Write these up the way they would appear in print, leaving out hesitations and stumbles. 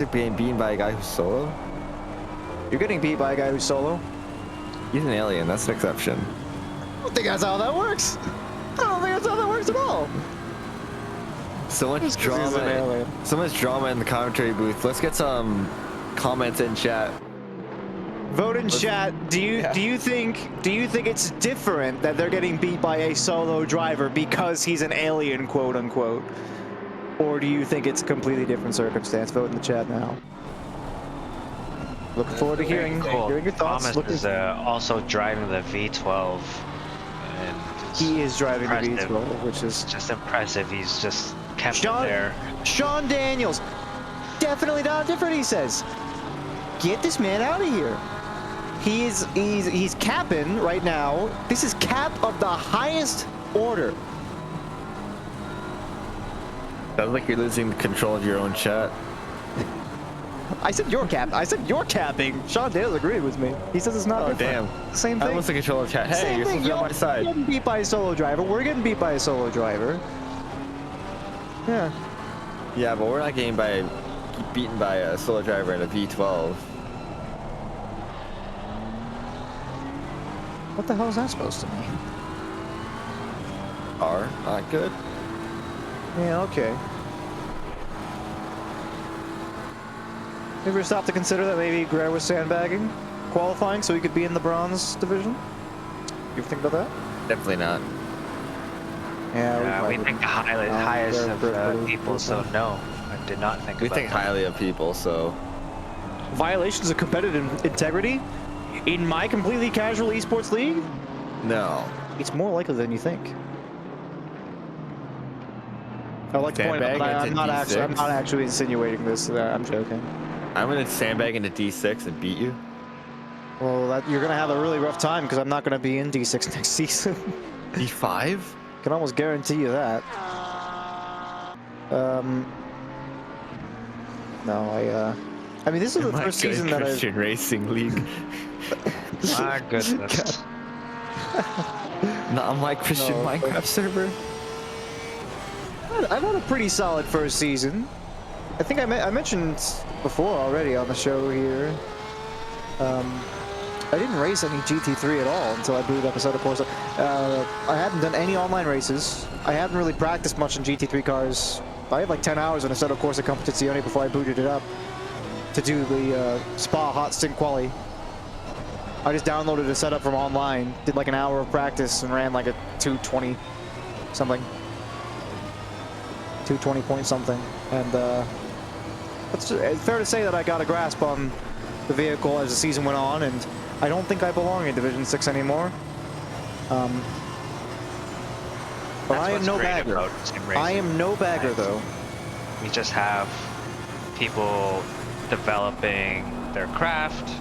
Being beaten by a guy who's solo? You're getting beat by a guy who's solo? He's an alien, that's an exception. I don't think that's how that works. I don't think that's how that works at all. So much drama. So much drama in the commentary booth. Let's get some comments in chat. Vote in chat. Do you think it's different that they're getting beat by a solo driver because he's an alien, quote unquote? Or do you think it's a completely different circumstance? Vote in the chat now. Looking forward to hearing your thoughts. Thomas is also driving the V12. And he is driving the V12, which is just impressive. He's just kept there. Sean Daniels, definitely not different. He says, "Get this man out of here." He's capping right now. This is cap of the highest order. Sounds like you're losing control of your own chat. I said you're capping. I said you're capping. Sean Daniels agreed with me. He says it's not. Oh different. damn! Same thing. I lost the control of chat. Hey, Same you're supposed to be on my side. You're getting beat by a solo driver. We're getting beat by a solo driver. Yeah. Yeah, but we're not getting beaten by a solo driver in a V12. What the hell is that supposed to mean? Are not good. Yeah, okay. Ever stop to consider that maybe Greer was sandbagging qualifying so he could be in the bronze division? You ever think about that? Definitely not. Yeah, we think the highest of people, so no, I did not think about that. We think highly of people, so... Violations of competitive integrity? In my completely casual esports league? No. It's more likely than you think. I would like to point out that I'm not actually insinuating this. I'm joking. I'm gonna sandbag into D6 and beat you. Well, you're gonna have a really rough time because I'm not gonna be in D6 next season. D5? Can almost guarantee you that. No, I mean, this is the first season that Christian Racing League. My goodness. Not my Christian Minecraft server. I've had a pretty solid first season. I think I mentioned before already on the show here. I didn't race any GT3 at all until I booted up Assetto Corsa. I haven't done any online races. I haven't really practiced much in GT3 cars. I had like 10 hours on Assetto Corsa Competizione before I booted it up to do the Spa Hot Stint Quali. I just downloaded a setup from online, did like an hour of practice, and ran like a 220 something. 220 point something. And it's fair to say that I got a grasp on the vehicle as the season went on, and I don't think I belong in Division 6 anymore. But I am no bagger. I am no bagger, though. We just have people developing their craft,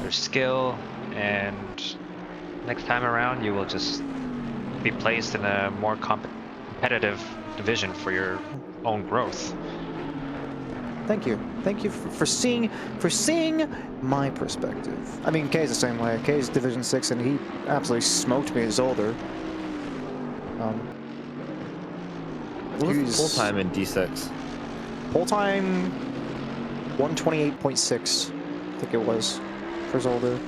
their skill, and next time around you will just be placed in a more competitive division for your own growth. Thank you. Thank you for seeing my perspective. I mean, Kay's the same way. Kay's Division 6, and he absolutely smoked me as older. What was full time in D6? Full time 128.6, I think it was, for Zolder.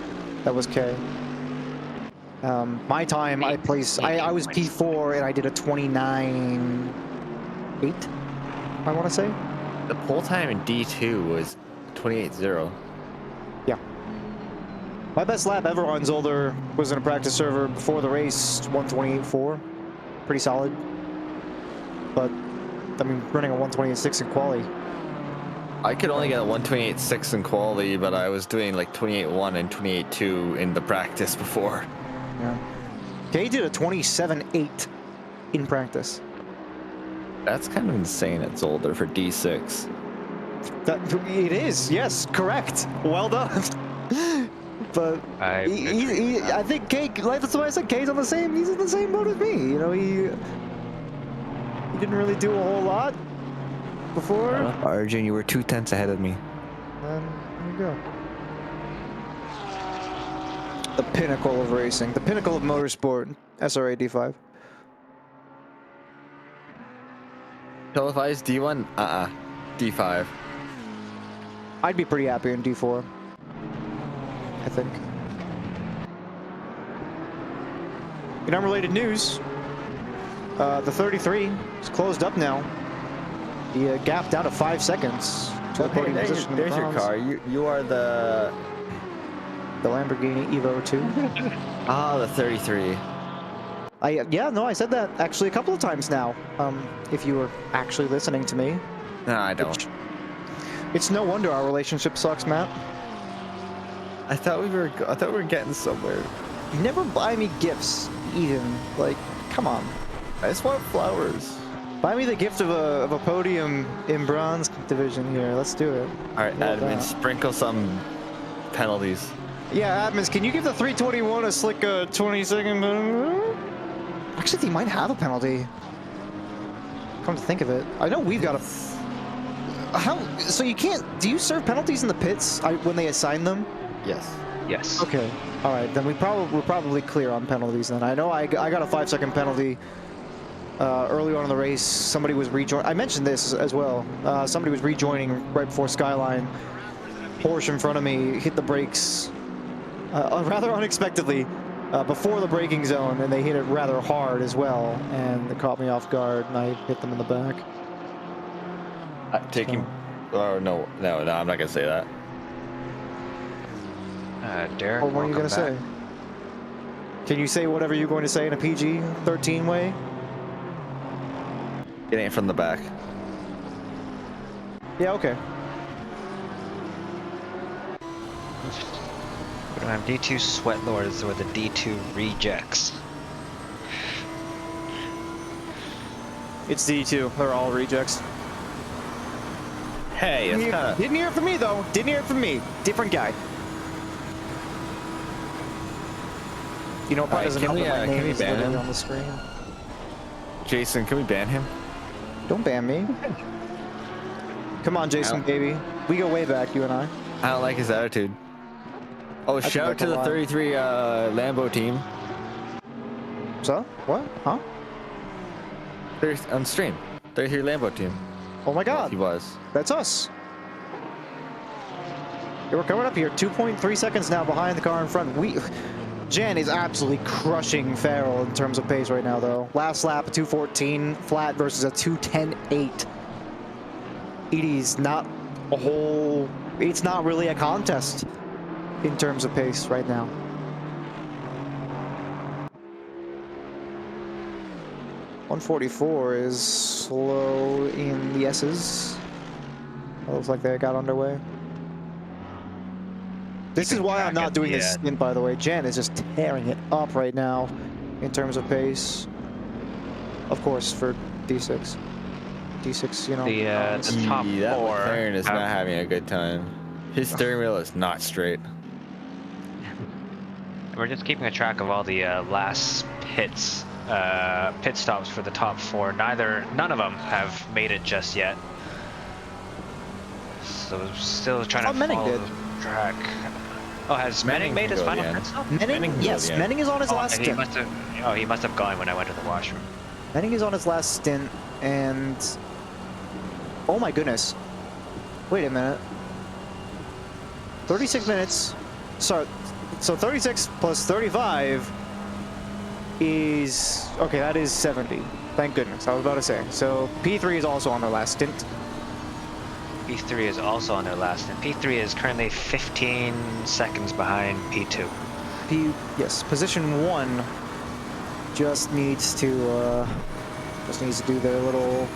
That was Kay. My time, I was P4 and I did a 29.8, I want to say. The pole time in D2 was 28.0. Yeah. My best lap ever on Zolder was in a practice server before the race, 128.4. Pretty solid. But, I mean, running a 128.6 in quali. I could only get a 128.6 in quali, but I was doing like 28.1 and 28.2 in the practice before. Yeah. Kay did a 27.8 in practice. That's kind of insane at Zolder for D6. It is, yes, correct. Well done. But I think Kay, like that's why I said Kay's on the same. He's in the same boat as me. You know, he didn't really do a whole lot before. Arjun, you were 2/10 ahead of me. And there you go. The pinnacle of racing, the pinnacle of motorsport, SRA D5. Televised D1? D5. I'd be pretty happy in D4. I think. In unrelated news, the 33 is closed up now. The gap down to 5 seconds to the podium position. in the There's your bronze. car. You are the Lamborghini Evo 2. the 33. Yeah, no, I said that actually a couple of times now. If you were actually listening to me. No, I don't. It's no wonder our relationship sucks, Matt. I thought we were getting somewhere. You never buy me gifts, Eden. Like, come on. I just want flowers. Buy me the gift of a podium in bronze division here. Let's do it. All right, Love admin, that. sprinkle some penalties. Yeah, admins, can you give the 321 a slick 20-second? Actually, they might have a penalty. Come to think of it, I know we've got a. How? So you can't? Do you serve penalties in the pits when they assign them? Yes. Yes. Okay. All right, then we're probably clear on penalties. Then I know I got a 5-second penalty early on in the race. Somebody was rejoining. I mentioned this as well. Somebody was rejoining right before Skyline. Porsche in front of me hit the brakes rather unexpectedly before the braking zone, and they hit it rather hard as well, and it caught me off guard, and I hit them in the back. Taking. Oh no, I'm not gonna say that. Derek, What are you welcome gonna say? Can you say whatever you're going to say in a PG-13 way? Getting it from the back. Yeah. Okay. We don't have D2 Sweat Lords or the D2 Rejects. It's D2. They're all rejects. Hey, it's kind of. Didn't hear it from me though. Didn't hear it from me. Different guy. You know, it probably Alright, doesn't can help we, that my can name we is ban literally him? on the screen. Jason, can we ban him? Don't ban me. Come on, Jason, baby. We go way back, you and I. I don't like his attitude. Oh, think shout out that's to a the lot. 33 Lambo team. So? What? Huh? On stream. 33 Lambo team. Oh my Well, God. he was. That's us. Yeah, we're coming up here. 2.3 seconds now behind the car in front. Jen is absolutely crushing Farrell in terms of pace right now, though. Last lap, a 2:14 flat versus a 2:10.8. Edie's not a whole. It's not really a contest in terms of pace right now. .144 is slow in the S's. It looks like they got underway. This is why I'm not doing this stint, by the way. Jen is just tearing it up right now in terms of pace. Of course, for D6. D6, you know. The top That four McLaren is have- not having a good time. His steering wheel is not straight. We're just keeping a track of all the last pit stops for the top four. None of them have made it just yet. So still trying to Menning follow did. the track. Oh, has Menning made his can go final again. pit stop? Menning, yes, yeah. Menning is on his last He stint. must have gone when I went to the washroom. Menning is on his last stint, and oh my goodness. Wait a minute. 36 minutes. So 36 plus 35 is okay. That is 70. Thank goodness. I was about to say. So P3 is also on their last stint. P3 is also on their last, and P3 is currently 15 seconds behind P2. Yes, position 1 just needs to do their little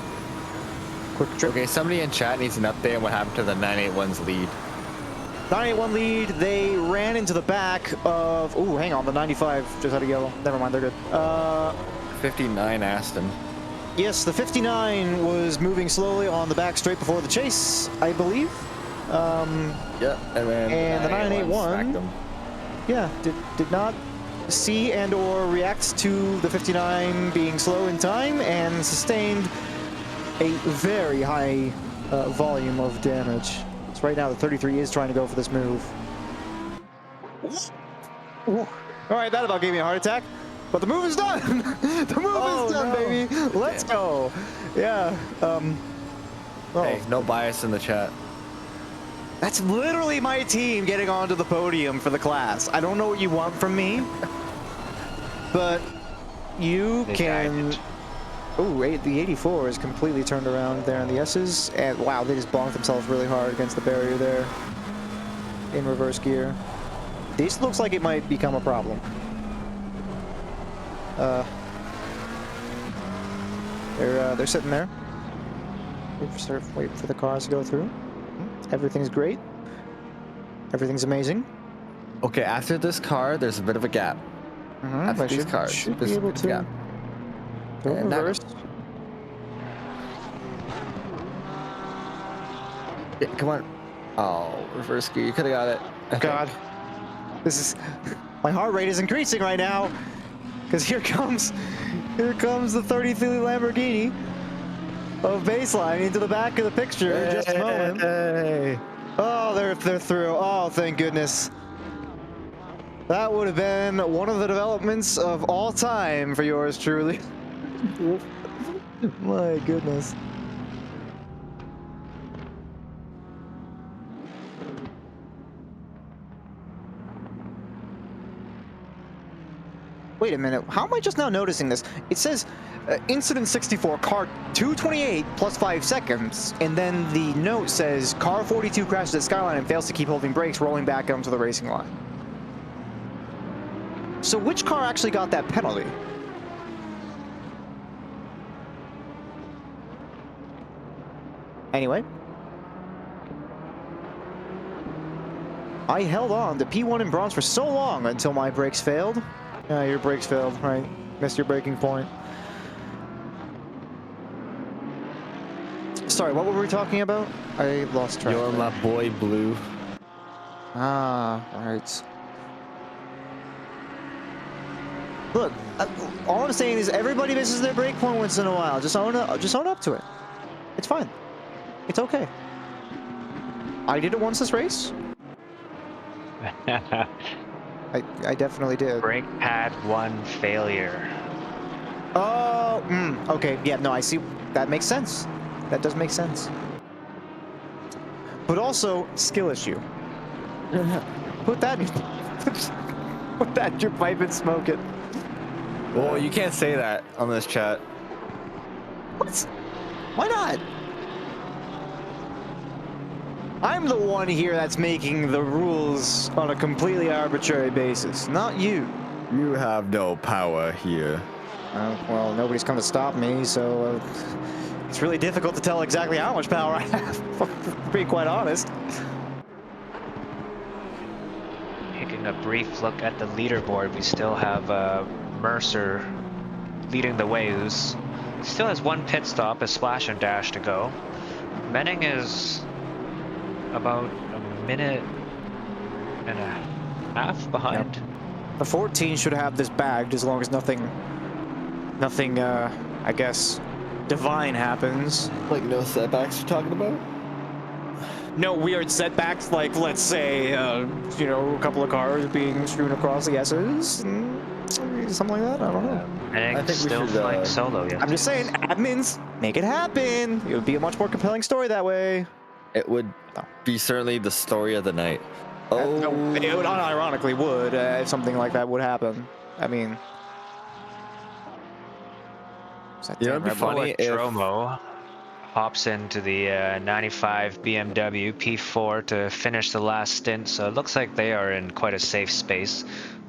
quick trip. Okay, somebody in chat needs an update on what happened to the 981's lead. 981 lead. They ran into the back of. Oh, hang on. The 95 just had a yellow. Never mind. They're good. 59 Aston. Yes, the 59 was moving slowly on the back straight before the chase, I believe. Yeah, and then the 981 smacked him. Yeah, did not see and or react to the 59 being slow in time and sustained a very high volume of damage. So right now the 33 is trying to go for this move. Ooh. All right, that about gave me a heart attack. But the move is done. The move is done, baby. Let's go. Yeah. Oh. Hey, no bias in the chat. That's literally my team getting onto the podium for the class. I don't know what you want from me, but you They can... guided. Oh, the 84 is completely turned around there on the S's, and wow, they just bonked themselves really hard against the barrier there in reverse gear. This looks like it might become a problem. They're sitting there. Wait for the cars to go through. Everything's great. Everything's amazing. Okay, after this car, there's a bit of a gap. After these cars, should there's be a able bit of a gap. to go in And that- reverse. Yeah, come on. Oh, reverse gear. You could have got it. I think. God, this is my heart rate is increasing right now because here comes the 33 Lamborghini of baseline into the back of the picture in just a moment. Hey. Oh, they're through. Oh, thank goodness. That would have been one of the developments of all time for yours truly. My goodness. Wait a minute, how am I just now noticing this? It says incident 64, car 228 plus 5 seconds, and then the note says car 42 crashes at Skyline and fails to keep holding brakes, rolling back onto the racing line. So which car actually got that penalty? Anyway. I held on to P1 in bronze for so long until my brakes failed. Yeah, your brakes failed, right? Missed your braking point. Sorry, what were we talking about? I lost track. You're my boy, Blue. Ah, right. Look, all I'm saying is everybody misses their brake point once in a while. Just own up to it. It's fine. It's okay. I did it once this race. I definitely did. Brake pad 1 failure. Oh, okay. Yeah, no, I see. That makes sense. That does make sense. But also, skill issue. Put that in your pipe and smoke it. Well, you can't say that on this chat. What? Why not? I'm the one here that's making the rules on a completely arbitrary basis, not you. You have no power here. Well, nobody's come to stop me, so it's really difficult to tell exactly how much power I have, to be quite honest. Taking a brief look at the leaderboard, we still have Mercer leading the way, who's still has 1 pit stop, a splash and dash to go. Menning is about a minute and a half behind. Yep. The 14 should have this bagged as long as nothing, I guess, divine happens. Like no setbacks you're talking about? No weird setbacks, like let's say, you know, a couple of cars being strewn across the S's, something like that. I don't know. Menning I think we still should, flying solo. Yes. I'm just saying, admins, make it happen. It would be a much more compelling story that way. It would be certainly the story of the night. Oh, No, it would unironically would if something like that would happen. I mean, you know, it'd be funny if Dromo hops into the 95 BMW P4 to finish the last stint, so it looks like they are in quite a safe space.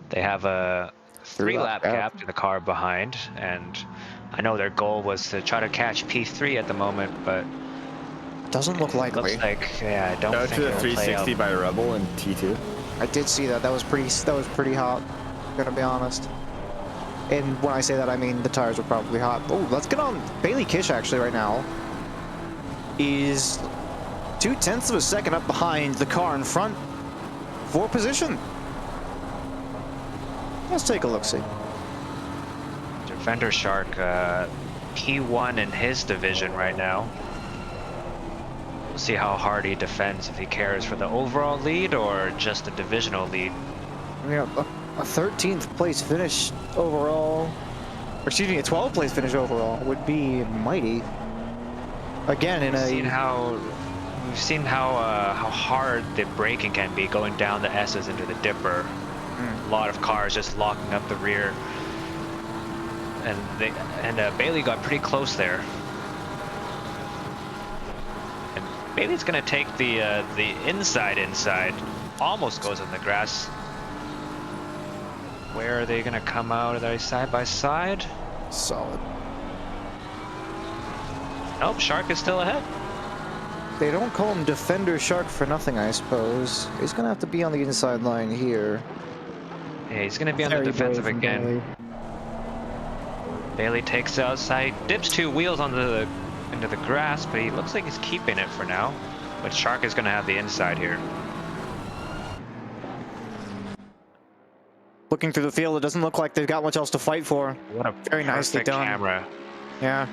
They have a 3-lap gap to the car behind, and I know their goal was to try to catch P3 at the moment, but doesn't look likely. looks like, yeah, I don't go think to the it'll play 360 out. by Rebel and T2. I did see that. That was pretty hot. Gonna be honest. And when I say that, I mean the tires were probably hot. Oh, let's get on. Bailey Kish actually right now is 0.2 of a second up behind the car in front for position. Let's take a look-see. Defender Shark, P1 in his division right now. We'll see how hard he defends, if he cares for the overall lead or just the divisional lead. You know, a 13th place finish overall, or excuse me, a 12th place finish overall would be mighty. Again, in Seen a how we've seen how hard the braking can be going down the S's into the dipper. A lot of cars just locking up the rear, and Bailey got pretty close there. And Bailey's gonna take the inside, almost goes in the grass. Where are they gonna come out? Are they side by side? Solid. Nope, Shark is still ahead. They don't call him Defender Shark for nothing, I suppose. He's gonna have to be on the inside line here. Yeah, he's gonna be on the defensive again. Bailey takes the outside, dips 2 wheels into the grass, but he looks like he's keeping it for now. But Shark is gonna have the inside here. Looking through the field, it doesn't look like they've got much else to fight for. What a very nicely done. Camera. Yeah.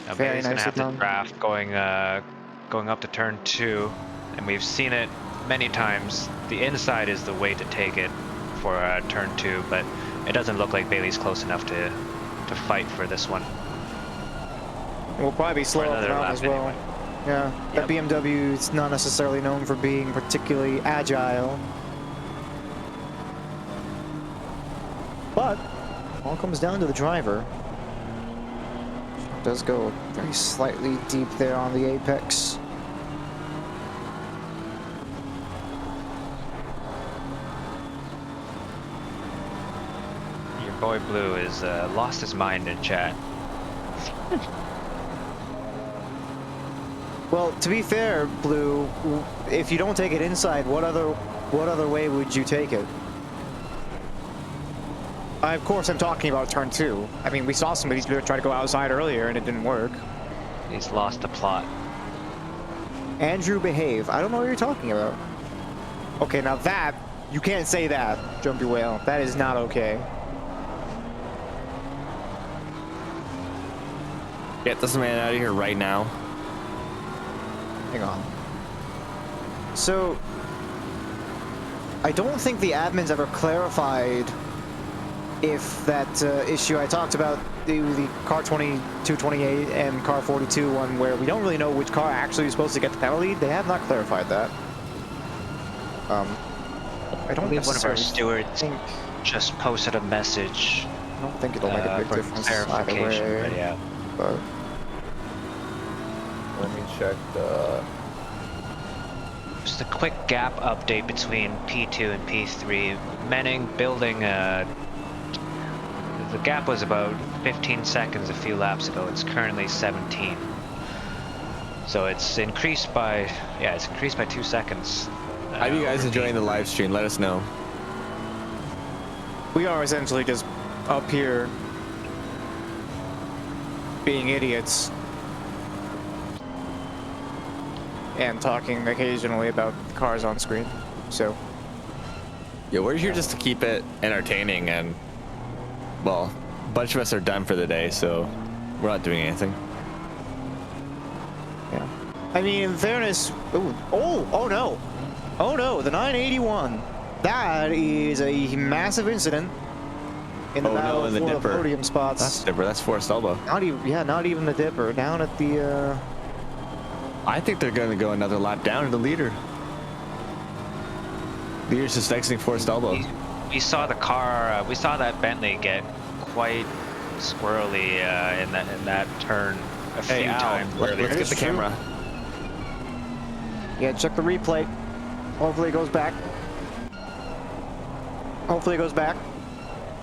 Now Very Bailey's gonna nicely have the done. draft going up to turn 2, and we've seen it many times. The inside is the way to take it for turn 2, but it doesn't look like Bailey's close enough to fight for this one. We'll probably be slow up another and out lap as well. anyway. Yeah, that BMW is not necessarily known for being particularly agile. But all comes down to the driver. Does go very slightly deep there on the apex. Your boy Blue is lost his mind in chat. Well, to be fair, Blue, if you don't take it inside, what other way would you take it? Of course, I'm talking about turn 2. I mean, we saw somebody try to go outside earlier and it didn't work. He's lost the plot. Andrew, behave. I don't know what you're talking about. Okay, now that, you can't say that, Jumpy Whale. That is not okay. Get this man out of here right now. Hang on. So, I don't think the admins ever clarified if that issue I talked about, the car 2228 and car 42 one, where we don't really know which car actually is supposed to get the penalty, they have not clarified that. I don't believe one of our necessarily stewards think, just posted a message I don't think it'll make a big for difference either clarification, way, but yeah. but Let me check the... Just a quick gap update between P2 and P3. Menning building the gap was about 15 seconds a few laps ago. It's currently 17. So it's increased by, yeah, it's increased by 2 seconds. How are you guys enjoying the live stream? Let us know. we are essentially just up here being idiots and talking occasionally about cars on screen, so. Yeah, we're here just to keep it entertaining, and well, a bunch of us are done for the day, so we're not doing anything. Yeah. I mean, in fairness, oh no, the 981. That is a massive incident in the battle in the for the dipper. podium spots. That's Dipper. That's Forrest Elbow. Not even, yeah, not even the dipper. Down at the, I think they're going to go another lap down to the leader. Leader's just exiting Forrest Elbow. We saw the car, we saw that Bentley get quite squirrely in that turn a few times. Let's get the true. camera. yeah, check the replay. Hopefully it goes back. Hopefully it goes back.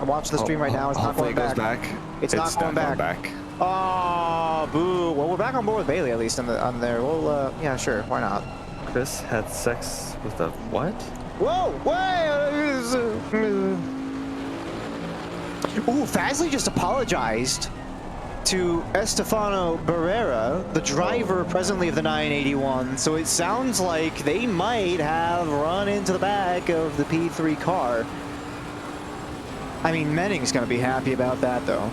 I'm watching the stream right now. It's not Hopefully going it goes back. back. It's not going back. Oh, boo. Well, we're back on board with Bailey, at least, on there. Well, yeah, sure. Why not? Chris had sex with a what? Whoa! Ooh, Fazley just apologized to Estefano Barrera, the driver presently of the 981. So it sounds like they might have run into the back of the P3 car. I mean, Menning's going to be happy about that, though.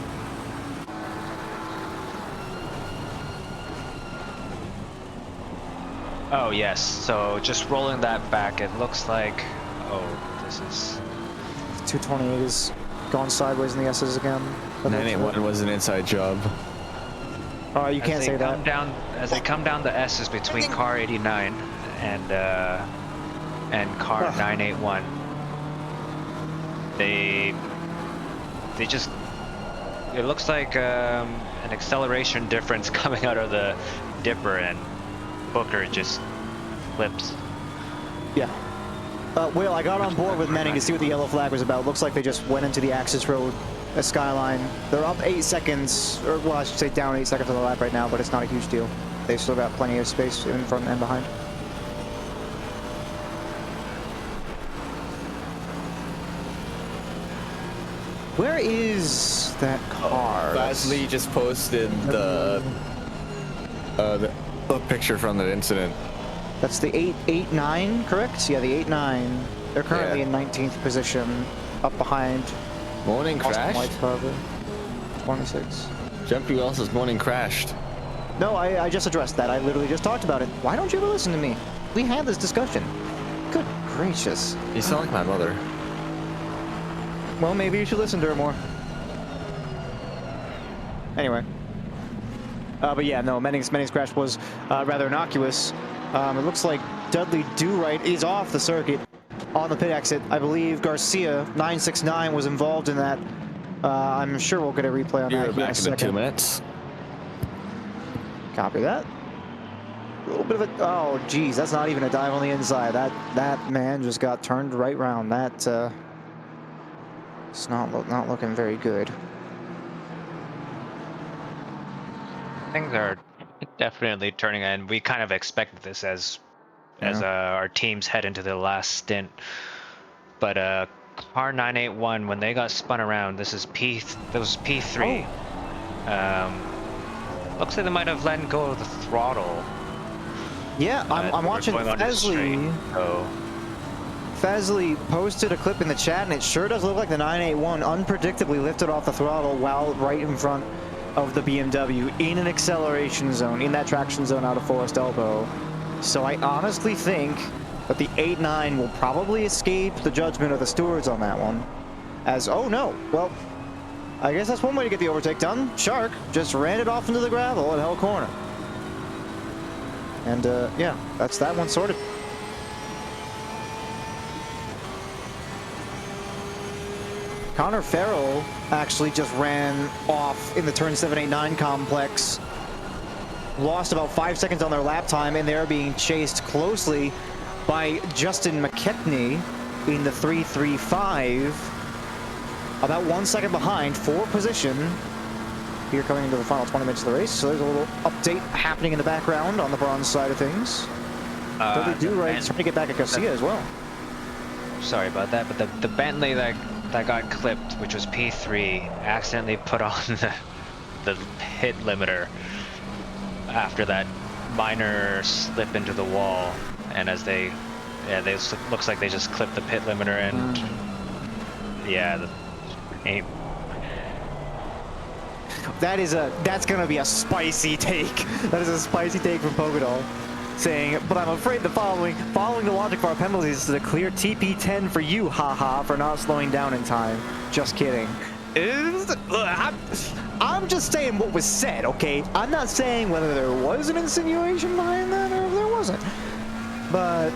Oh yes, so just rolling that back, it looks like, oh, this is... 228 is gone sideways in the S's again. 981 was an inside job. You can't say that. as they come down the S's between car 89 and car 981, they just, it looks like an acceleration difference coming out of the dipper, and Booker just flips. Yeah. Will, I got on board with Manning to see what the yellow flag was about. Looks like they just went into the access road, a Skyline. They're up 8 seconds, or well, I should say down 8 seconds on the lap right now, but it's not a huge deal. They've still got plenty of space in front and behind. Where is that car? Basley just posted the picture from that incident. That's the 889, correct? Yeah, the 89. They're currently in 19th position, up behind Morning Austin crash? White's Harbor, 26. Jumpy Wells' morning crashed. No, I just addressed that. I literally just talked about it. Why don't you ever listen to me? We had this discussion. Good gracious. You sound like my mother. Well, maybe you should listen to her more. Anyway. But yeah, no, Manning's crash was rather innocuous. It looks like Dudley Do-Right is off the circuit on the pit exit. I believe Garcia, 969, was involved in that. I'm sure we'll get a replay on that You're here in a back in second. 2 minutes. Copy that. A little bit of a, oh geez, that's not even a dive on the inside. That man just got turned right round. That it's not looking very good. Things are definitely turning, and we kind of expected this as our teams head into the last stint. But car 981, when they got spun around, this was P3. Looks like they might have let go of the throttle. Yeah, I'm watching Fesley. Fesley posted a clip in the chat, and it sure does look like the 981 unpredictably lifted off the throttle while right in front of the BMW in an acceleration zone, in that traction zone out of Forest Elbow. So I honestly think that the 89 will probably escape the judgment of the stewards on that one. As, oh no, well, I guess that's one way to get the overtake done. Shark just ran it off into the gravel at Hell Corner. And yeah, that's that one sorted. Connor Farrell actually just ran off in the turn 789 complex. Lost about 5 seconds on their lap time, and they're being chased closely by Justin McKechnie in the 335. About 1 second behind, for position. Here coming into the final 20 minutes of the race. So there's a little update happening in the background on the bronze side of things. Dudley Do-Right trying to get back at Garcia as well. Sorry about that, but the Bentley that got clipped, which was P3, accidentally put on the pit limiter after that minor slip into the wall, and as they looks like they just clipped the pit limiter, and yeah, that's gonna be a spicy take. That is a spicy take from Pogadol, saying, but I'm afraid the following the logic for our penalties is a clear TP10 for you, haha, for not slowing down in time. Just kidding. I'm just saying what was said, okay? I'm not saying whether there was an insinuation behind that or if there wasn't. But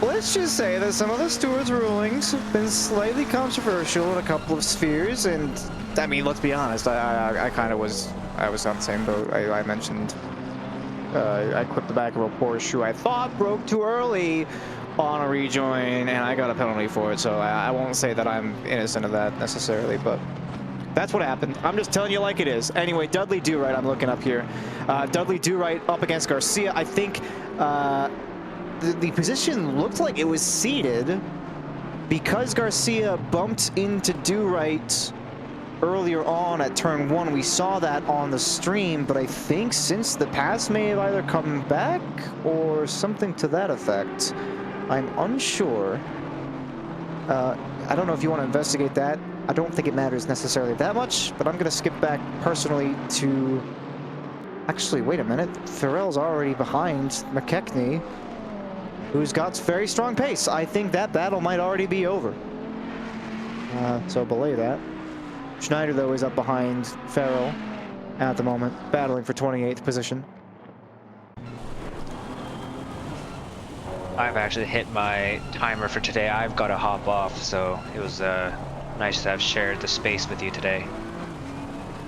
let's just say that some of the stewards' rulings have been slightly controversial in a couple of spheres, and I mean, let's be honest, I was on the same boat. I mentioned I clipped the back of a Porsche I thought broke too early on a rejoin, and I got a penalty for it, so I won't say that I'm innocent of that necessarily, but that's what happened. I'm just telling you like it is. Anyway, Dudley Do-Right, I'm looking up here. Dudley Do-Right up against Garcia. I think the position looked like it was seated because Garcia bumped into Do-Right earlier on at turn 1. We saw that on the stream, but I think since the pass may have either come back or something to that effect. I'm unsure. I don't know if you want to investigate that. I don't think it matters necessarily that much, but I'm going to skip back personally to... Actually, wait a minute. Farrell's already behind McKechnie, who's got very strong pace. I think that battle might already be over. So belay that. Schneider, though, is up behind Farrell at the moment, battling for 28th position. I've actually hit my timer for today. I've got to hop off, so it was nice to have shared the space with you today.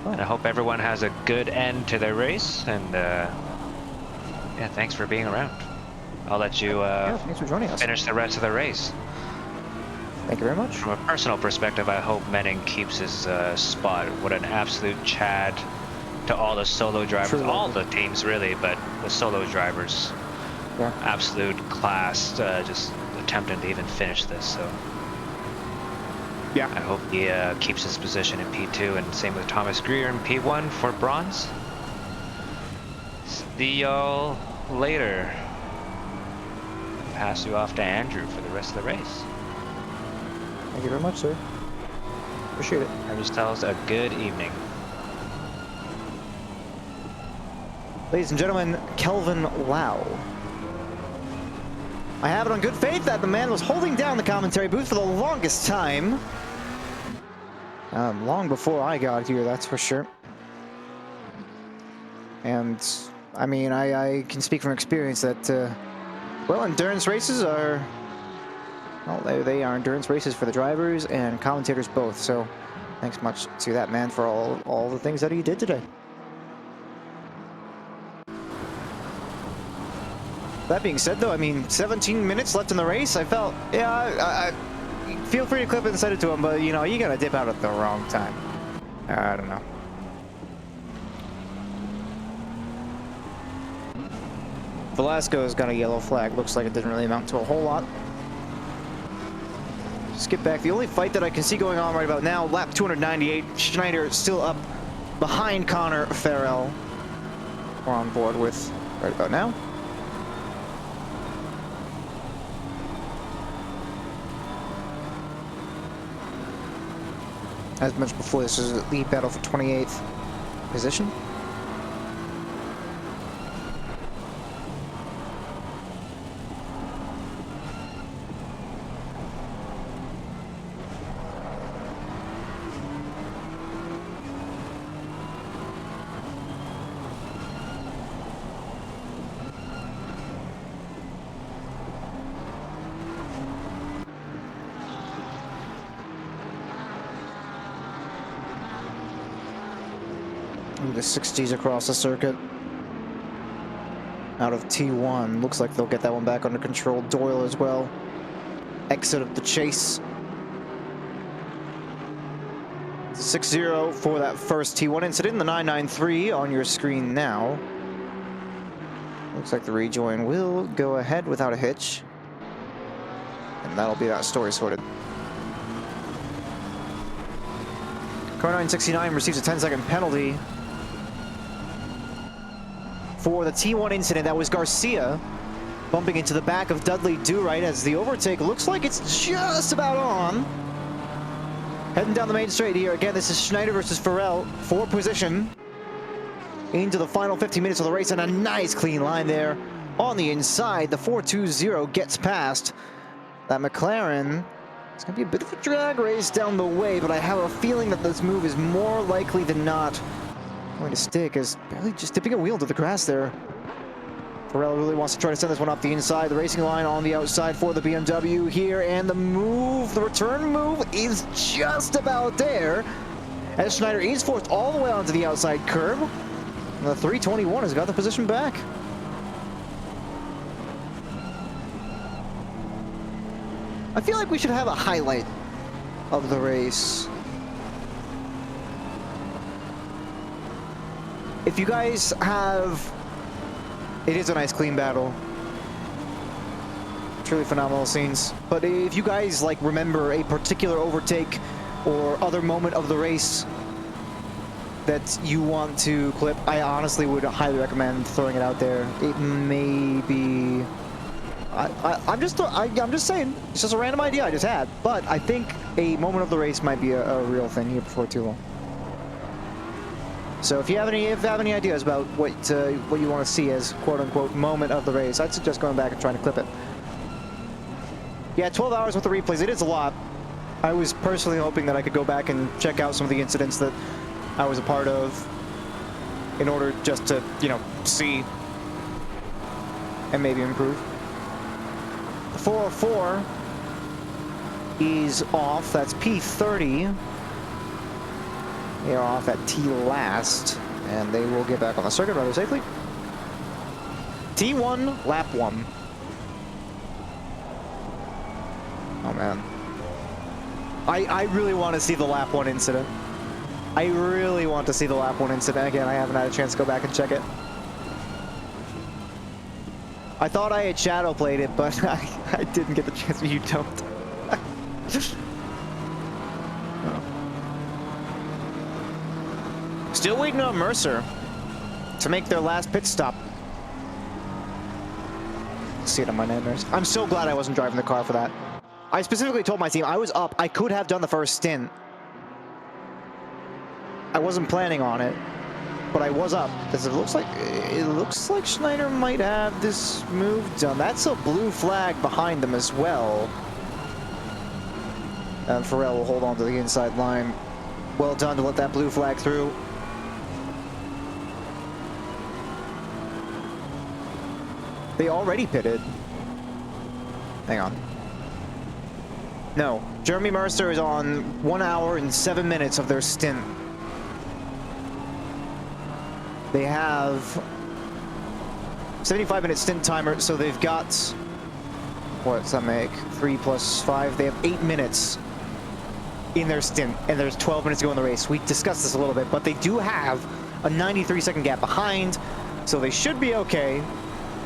Oh. And I hope everyone has a good end to their race, and yeah, thanks for being around. I'll let you Yeah, thanks for joining us. finish the rest of the race. Thank you very much. From a personal perspective, I hope Menning keeps his spot. What an absolute Chad to all the solo drivers, True. all the teams really, but the solo drivers. Yeah. Absolute class, just attempting to even finish this. So Yeah. I hope he keeps his position in P2, and same with Thomas Greer in P1 for bronze. See y'all later. Pass you off to Andrew for the rest of the race. Thank you very much, sir. Appreciate it. Have yourselves a good evening. Ladies and gentlemen, Kelvin Lau. I have it on good faith that the man was holding down the commentary booth for the longest time. Long before I got here, that's for sure. And, I mean, I can speak from experience that, well, endurance races are... Well, they are endurance races for the drivers and commentators both, so thanks much to that man for all the things that he did today. That being said, though, I mean, 17 minutes left in the race. I felt, yeah, I feel free to clip it and send it to him, but, you know, you gotta dip out at the wrong time. I don't know. Velasco's got a yellow flag. Looks like it didn't really amount to a whole lot. Skip back. The only fight that I can see going on right about now, lap 298. Schneider still up behind Connor Farrell. We're on board with right about now. As mentioned before, this is a lead battle for 28th position. The 60s across the circuit. Out of T1. Looks like they'll get that one back under control. Doyle as well. Exit of the chase. 6-0 for that first T1 incident. The 993 on your screen now. Looks like the rejoin will go ahead without a hitch. And that'll be that story sorted. Car 969 receives a 10-second penalty for the T1 incident. That was Garcia bumping into the back of Dudley Do-Right as the overtake looks like it's just about on. Heading down the main straight here. Again, this is Schneider versus Farrell for position into the final 50 minutes of the race, and a nice clean line there on the inside. The 420 gets past that McLaren. It's going to be a bit of a drag race down the way, but I have a feeling that this move is more likely than not going to stick, as barely just dipping a wheel to the grass there. Farrell really wants to try to send this one off the inside. The racing line on the outside for the BMW here, and the move, the return move is just about there, as Schneider is forced all the way onto the outside curb. And the 321 has got the position back. I feel like we should have a highlight of the race. If you guys have, it is a nice clean battle. Truly phenomenal scenes. But if you guys like remember a particular overtake or other moment of the race that you want to clip, I honestly would highly recommend throwing it out there. It may be, I'm just saying, it's just a random idea I just had. But I think a moment of the race might be a real thing here before too long. So if you have any ideas about what you want to see as quote-unquote moment of the race, I'd suggest going back and trying to clip it. Yeah, 12 hours with the replays, it is a lot. I was personally hoping that I could go back and check out some of the incidents that I was a part of in order just to, you know, see and maybe improve. 404 is off. That's P30. They are off at T last, and they will get back on the circuit rather safely. T1, lap 1. Oh, man. I really want to see the lap 1 incident. I really want to see the lap 1 incident. Again, I haven't had a chance to go back and check it. I thought I had shadow played it, but I didn't get the chance. You don't. Oh. Still waiting on Mercer to make their last pit stop. See it on my nightmares. I'm so glad I wasn't driving the car for that. I specifically told my team I was up. I could have done the first stint. I wasn't planning on it, but I was up because it looks like Schneider might have this move done. That's a blue flag behind them as well. And Farrell will hold on to the inside line. Well done to let that blue flag through. They already pitted. Hang on. No, Jeremy Mercer is on 1 hour and 7 minutes of their stint. They have 75-minute stint timer, so they've got, what's that make? 3 plus 5, they have 8 minutes in their stint, and there's 12 minutes to go in the race. We discussed this a little bit, but they do have a 93-second gap behind, so they should be okay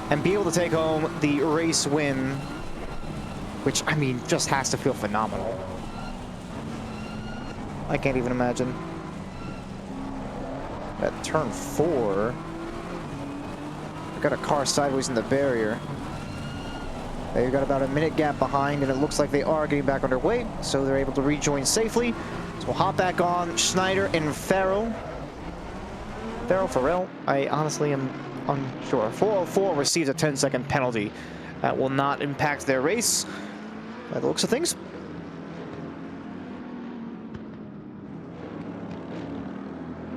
and be able to take home the race win, which, I mean, just has to feel phenomenal. I can't even imagine. At turn 4, I got a car sideways in the barrier. They've got about a minute gap behind, and it looks like they are getting back underway, so they're able to rejoin safely. So we'll hop back on Schneider and Farrell. Farrell, I honestly am unsure. 404 receives a 10-second penalty. That will not impact their race by the looks of things.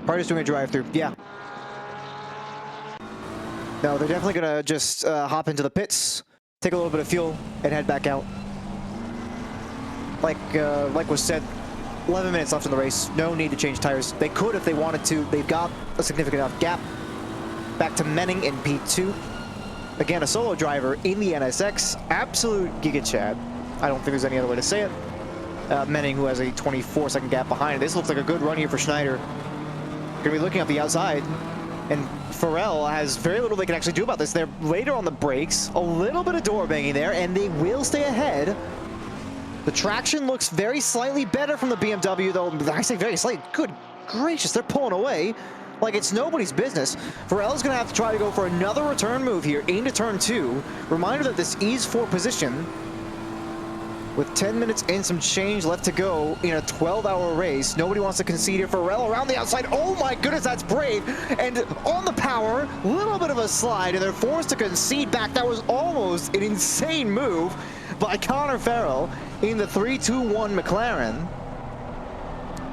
Party's doing a drive-through, yeah. No, they're definitely gonna just hop into the pits, take a little bit of fuel, and head back out. Like was said, 11 minutes left in the race. No need to change tires. They could if they wanted to. They've got a significant enough gap. Back to Menning in P2. Again, a solo driver in the NSX. Absolute Giga Chad. I don't think there's any other way to say it. Menning, who has a 24-second gap behind it. This looks like a good run here for Schneider. Gonna be looking up the outside, and Farrell has very little they can actually do about this. They're later on the brakes, a little bit of door banging there, and they will stay ahead. The traction looks very slightly better from the BMW, though. I say very slightly. Good gracious, they're pulling away like it's nobody's business. Farrell's gonna have to try to go for another return move here into turn 2. Reminder that this is for position, with 10 minutes and some change left to go in a 12-hour race. Nobody wants to concede here. Farrell around the outside. Oh my goodness, that's brave. And on the power, a little bit of a slide, and they're forced to concede back. That was almost an insane move by Connor Farrell in the 3-2-1 McLaren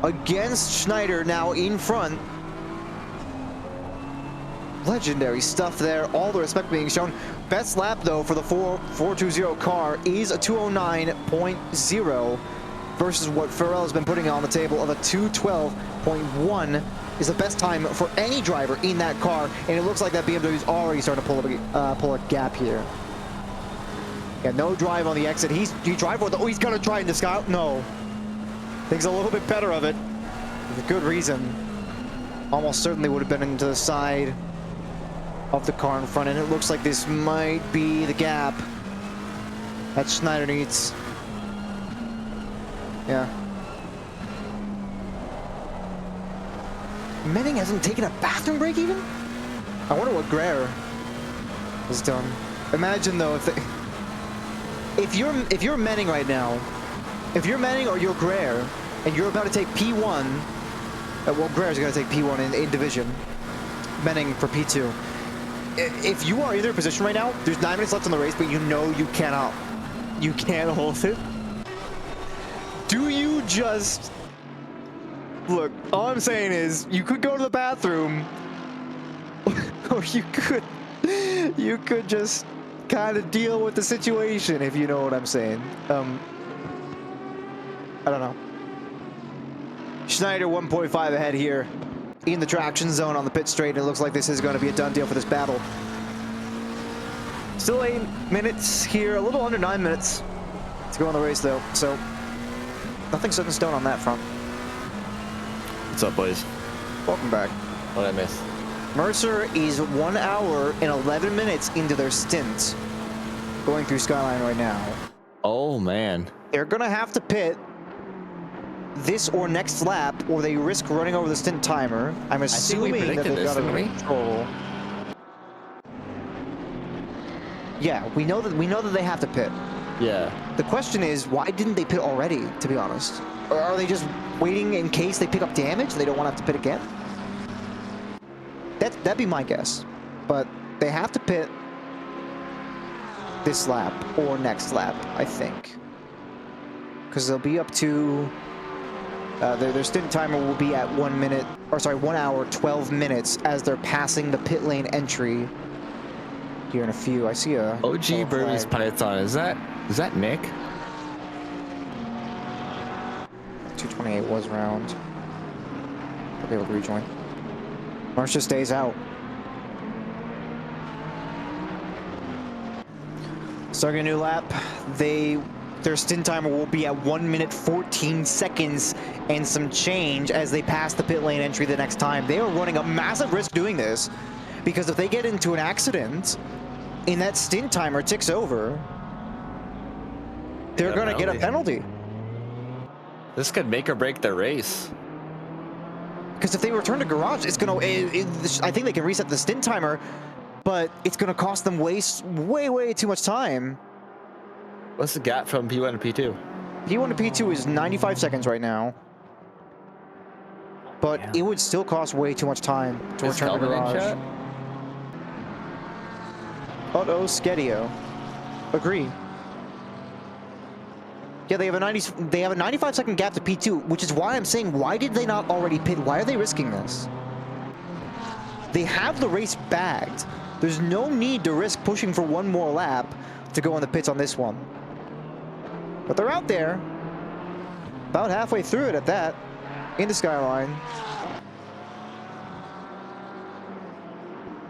against Schneider, now in front. Legendary stuff there. All the respect being shown. Best lap, though, for the 420 car is a 209.0 versus what Farrell has been putting on the table of a 212.1 is the best time for any driver in that car, and it looks like that BMW is already starting to pull a gap here. Yeah, no drive on the exit. He drive for the, oh, he's gonna try and discount. No, thinks a little bit better of it with a good reason. Almost certainly would have been into the side of the car in front, and it looks like this might be the gap that Schneider needs. Yeah. Menning hasn't taken a bathroom break even? I wonder what Greer has done. Imagine though if you're Menning right now, if you're Menning or you're Greer and you're about to take P1, well, Greer's gonna take P1 in division, Menning for P2. If you are in their position right now, there's 9 minutes left in the race, but you know you can't hold it. Do you just look? All I'm saying is you could go to the bathroom, or you could just kind of deal with the situation, if you know what I'm saying. I don't know. Schneider 1.5 ahead here in the traction zone on the pit straight. It looks like this is going to be a done deal for this battle. Still 8 minutes here, a little under 9 minutes to go on the race though, so nothing set in stone on that front. What's up, boys? Welcome back. What did I miss? Mercer is 1 hour and 11 minutes into their stint going through Skyline right now. Oh, man. They're going to have to pit this or next lap, or they risk running over the stint timer. I'm assuming that they've got it under control. Yeah, we know that they have to pit. Yeah. The question is, why didn't they pit already, to be honest? Or are they just waiting in case they pick up damage and they don't want to have to pit again? That'd be my guess. But they have to pit this lap or next lap, I think. Because they'll be up to... their stint timer will be at 1 hour, 12 minutes as they're passing the pit lane entry here in a few. I see a... OG Burmese Python. Is that Nick? 228 was round. I'll be able to rejoin. Marcia stays out. Starting a new lap. Their stint timer will be at 1 minute 14 seconds and some change as they pass the pit lane entry the next time. They are running a massive risk doing this because if they get into an accident and that stint timer ticks over, they're going to get a penalty. This could make or break their race. Because if they return to garage, it's going to... I think they can reset the stint timer, but it's going to cost them way too much time. What's the gap from P1 to P2? P1 to P2 is 95 seconds right now. But it would still cost way too much time to return to garage. Otto Skedio. Agree. Yeah, they have a 95-second gap to P2, which is why I'm saying, why did they not already pit? Why are they risking this? They have the race bagged. There's no need to risk pushing for one more lap to go on the pits on this one. But they're out there, about halfway through it at that, in the Skyline.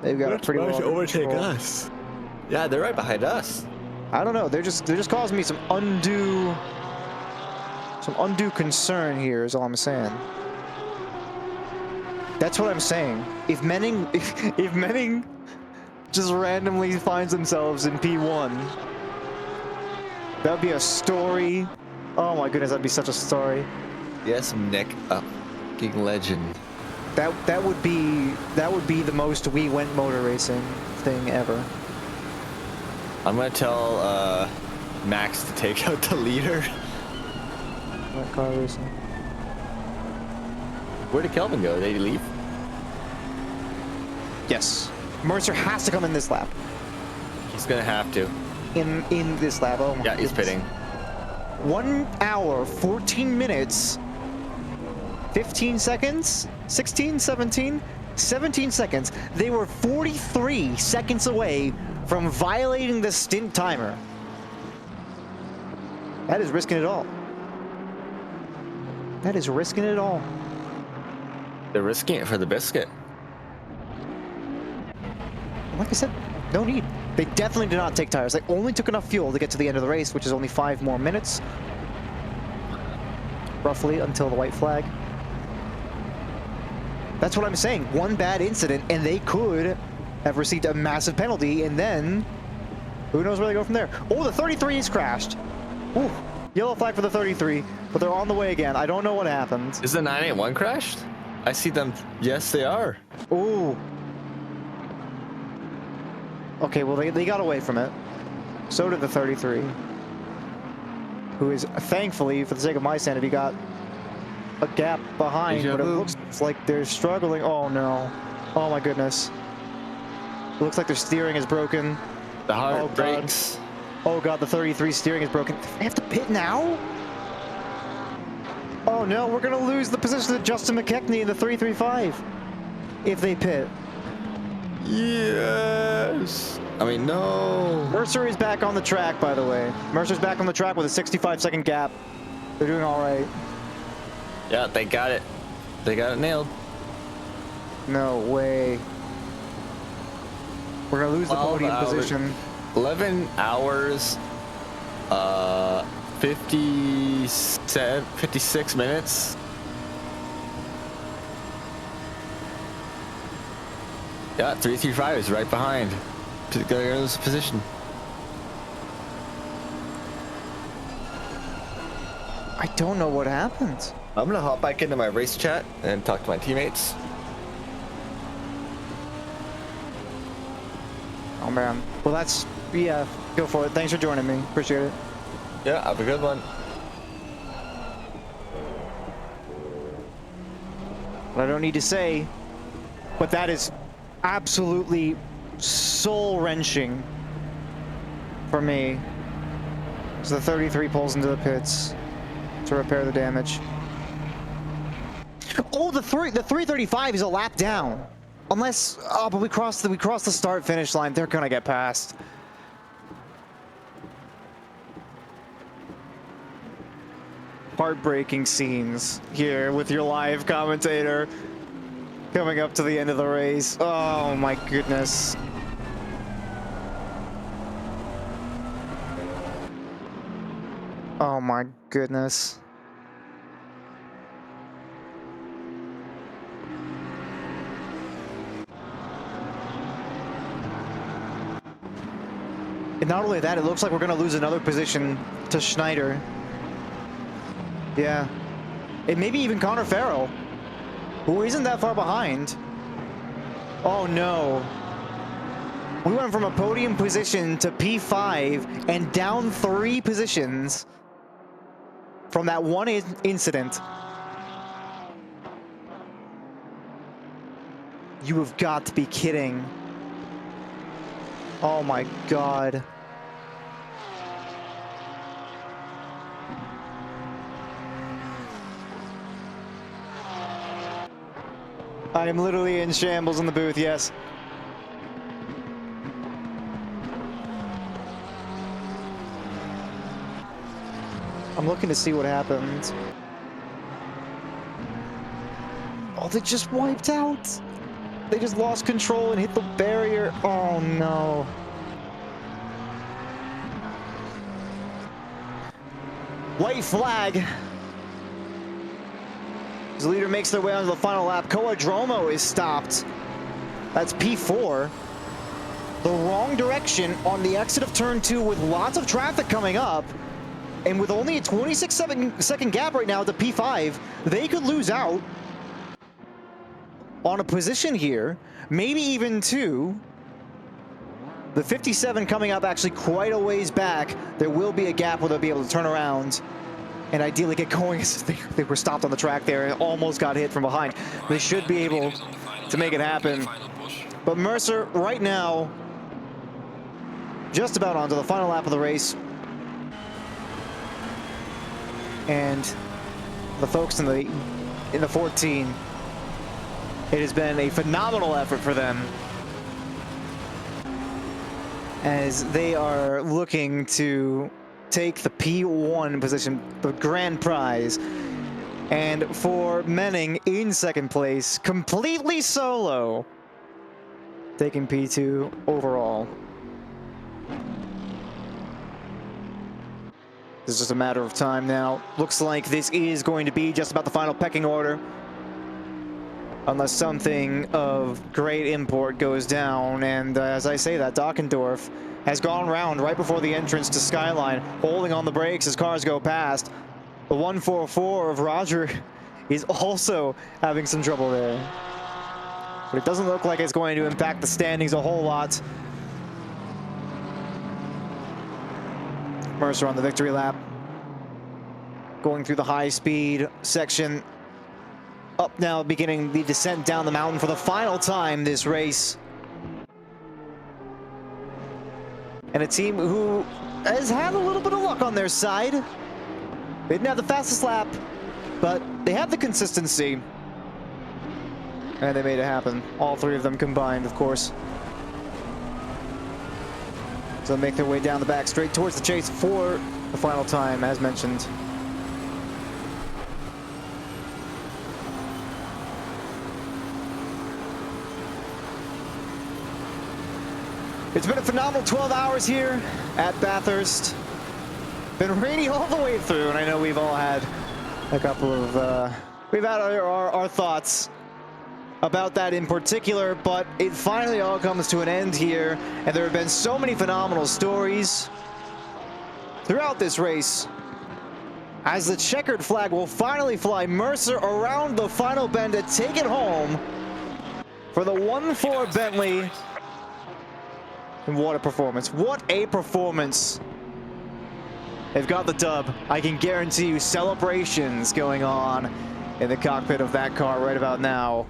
They've got a pretty well overtake us. Yeah, they're right behind us. I don't know. They're just causing me some undue concern here. Is all I'm saying. That's what I'm saying. If Menning just randomly finds themselves in P1, that would be a story. Oh my goodness, that'd be such a story. Yes, Nick, fucking legend. That would be the most we went motor racing thing ever. I'm gonna tell Max to take out the leader. What car racing? Where did Kelvin go? Did he leave? Yes. Mercer has to come in this lap. He's gonna have to. In this lap. Oh my Yeah, he's pitting. 1 hour, 14 minutes, 15 seconds, 16, 17 seconds. They were 43 seconds away from violating the stint timer. That is risking it all. That is risking it all. They're risking it for the biscuit. Like I said, no need. They definitely did not take tires. They only took enough fuel to get to the end of the race, which is only 5 more minutes, roughly, until the white flag. That's what I'm saying. One bad incident, and they could have received a massive penalty, and then who knows where they go from there. Oh, the 33 is crashed. Ooh, yellow flag for the 33, but they're on the way again. I don't know what happened. Is the 981 crashed? I see them. Yes, they are. Ooh. Okay, well, they got away from it. So did the 33, who is, thankfully, for the sake of my sanity, got a gap behind, but it looks like they're struggling. Oh, no. Oh, my goodness. It looks like their steering is broken. The heart breaks. Oh, God, the 33 steering is broken. They have to pit now? Oh, no, we're going to lose the position of Justin McKechnie in the 335 if they pit. Yes. I mean, no. Mercer is back on the track, by the way. Mercer's back on the track with a 65-second gap. They're doing all right. Yeah, they got it. They got it nailed. No way. We're gonna lose the podium position. 11 hours, 56 minutes. Yeah, 335 is right behind. To go in this position. I don't know what happened. I'm gonna hop back into my race chat and talk to my teammates. Oh man. Well, that's, yeah, go for it. Thanks for joining me. Appreciate it. Yeah, have a good one. I don't need to say, but that is absolutely soul-wrenching for me. So the 33 pulls into the pits to repair the damage. Oh, the 335 is a lap down. Unless, oh, but we crossed the start-finish line. They're gonna get past. Heartbreaking scenes here with your live commentator coming up to the end of the race. Oh my goodness. Oh my goodness. And not only that, it looks like we're going to lose another position to Schneider. Yeah. And maybe even Connor Farrell, who isn't that far behind. Oh no. We went from a podium position to P5 and down 3 positions from that one incident. You have got to be kidding. Oh my God. I am literally in shambles in the booth, yes. I'm looking to see what happened. Oh, they just wiped out. They just lost control and hit the barrier. Oh no. White flag. As the leader makes their way onto the final lap, Coadromo is stopped. That's P4. The wrong direction on the exit of turn 2 with lots of traffic coming up. And with only a 26-second gap right now to P5, they could lose out on a position here, maybe even 2. The 57 coming up actually quite a ways back. There will be a gap where they'll be able to turn around and ideally get going. They were stopped on the track there and almost got hit from behind. They should be able to make it happen. But Mercer right now, just about onto the final lap of the race. And the folks in the 14, it has been a phenomenal effort for them as they are looking to take the P1 position, the grand prize. And for Menning in second place, completely solo, taking P2 overall. It's just a matter of time now. Looks like this is going to be just about the final pecking order. Unless something of great import goes down. And as I say that, Dockendorf has gone round right before the entrance to Skyline, holding on the brakes as cars go past. The 144 of Roger is also having some trouble there. But it doesn't look like it's going to impact the standings a whole lot. Mercer on the victory lap. Going through the high-speed section. Up now, beginning the descent down the mountain for the final time this race. And a team who has had a little bit of luck on their side. They didn't have the fastest lap, but they had the consistency. And they made it happen. All three of them combined, of course. So they make their way down the back straight towards the chase for the final time, as mentioned. It's been a phenomenal 12 hours here at Bathurst. Been rainy all the way through, and I know we've all had a couple of, we've had our thoughts about that in particular, but it finally all comes to an end here, and there have been so many phenomenal stories throughout this race as the checkered flag will finally fly Mercer around the final bend to take it home for the 1-4 Bentley. And what a performance. What a performance. They've got the dub. I can guarantee you celebrations going on in the cockpit of that car right about now.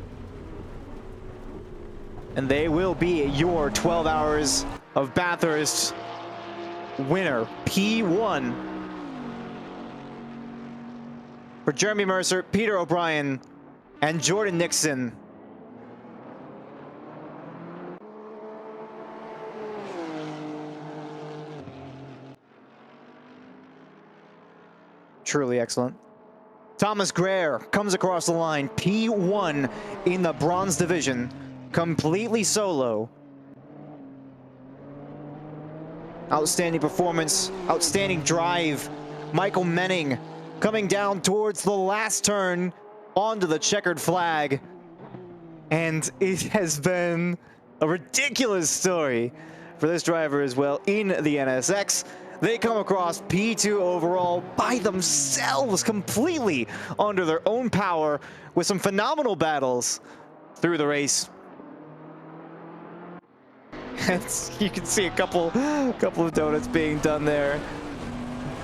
And they will be your 12 hours of Bathurst winner, P1. For Jeremy Mercer, Peter O'Brien, and Jordan Nixon. Truly excellent. Thomas Greer comes across the line, P1 in the bronze division, completely solo. Outstanding performance, outstanding drive. Michael Menning coming down towards the last turn onto the checkered flag. And it has been a ridiculous story for this driver as well in the NSX. They come across P2 overall by themselves, completely under their own power, with some phenomenal battles through the race. And you can see a couple of donuts being done there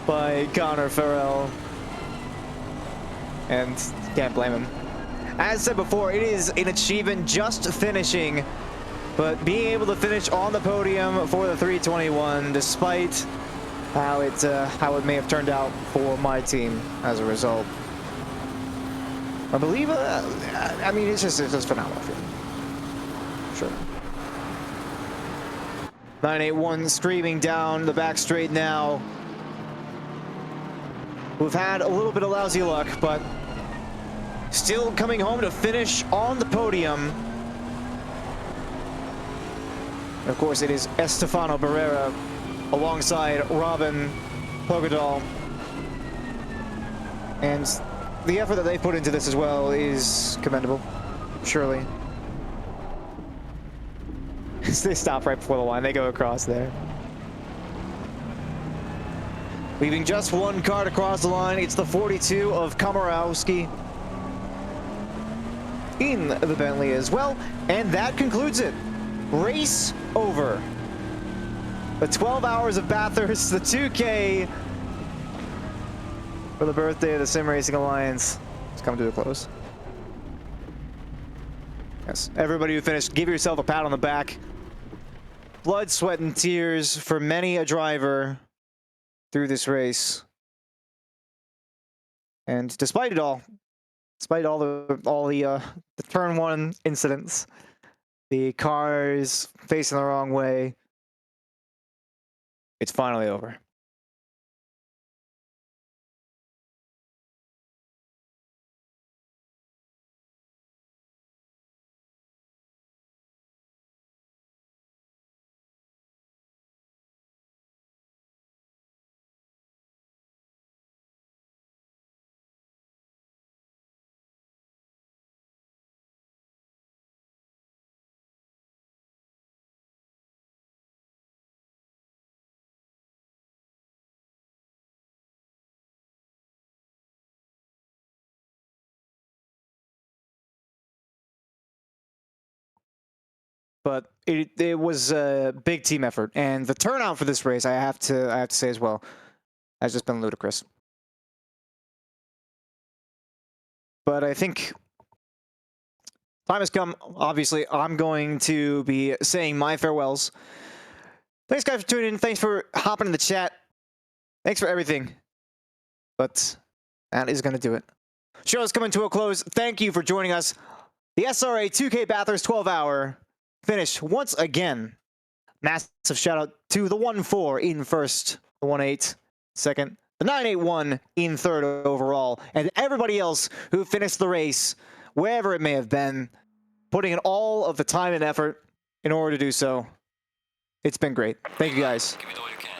by Connor Farrell. And can't blame him. As said before, it is an achievement just finishing, but being able to finish on the podium for the 321, despite how it may have turned out for my team as a result. I believe, I mean, it's just phenomenal. Sure. 981 screaming down the back straight now. We've had a little bit of lousy luck, but still coming home to finish on the podium. And of course, it is Estefano Barrera alongside Robin Pogadal. And the effort that they put into this as well is commendable, surely. They stop right before the line, they go across there. Leaving just one car to cross the line, it's the 42 of Komorowski in the Bentley as well. And that concludes it. Race over. The 12 hours of Bathurst, the 2K for the birthday of the Sim Racing Alliance, it's come to a close. Yes, everybody who finished, give yourself a pat on the back. Blood, sweat, and tears for many a driver through this race. And despite it all, despite all the turn one incidents, the cars facing the wrong way, it's finally over. But it was a big team effort, and the turnout for this race, I have to say as well, has just been ludicrous. But I think time has come. Obviously, I'm going to be saying my farewells. Thanks, guys, for tuning in. Thanks for hopping in the chat. Thanks for everything. But that is going to do it. Show is coming to a close. Thank you for joining us. The SRA 2K Bathurst 12-hour finished once again. Massive shout out to the 1-4 in first, the 1-8 second, the 9-8-1 in third overall, and everybody else who finished the race, wherever it may have been, putting in all of the time and effort in order to do so. It's been great. Thank you guys. Give it all you can.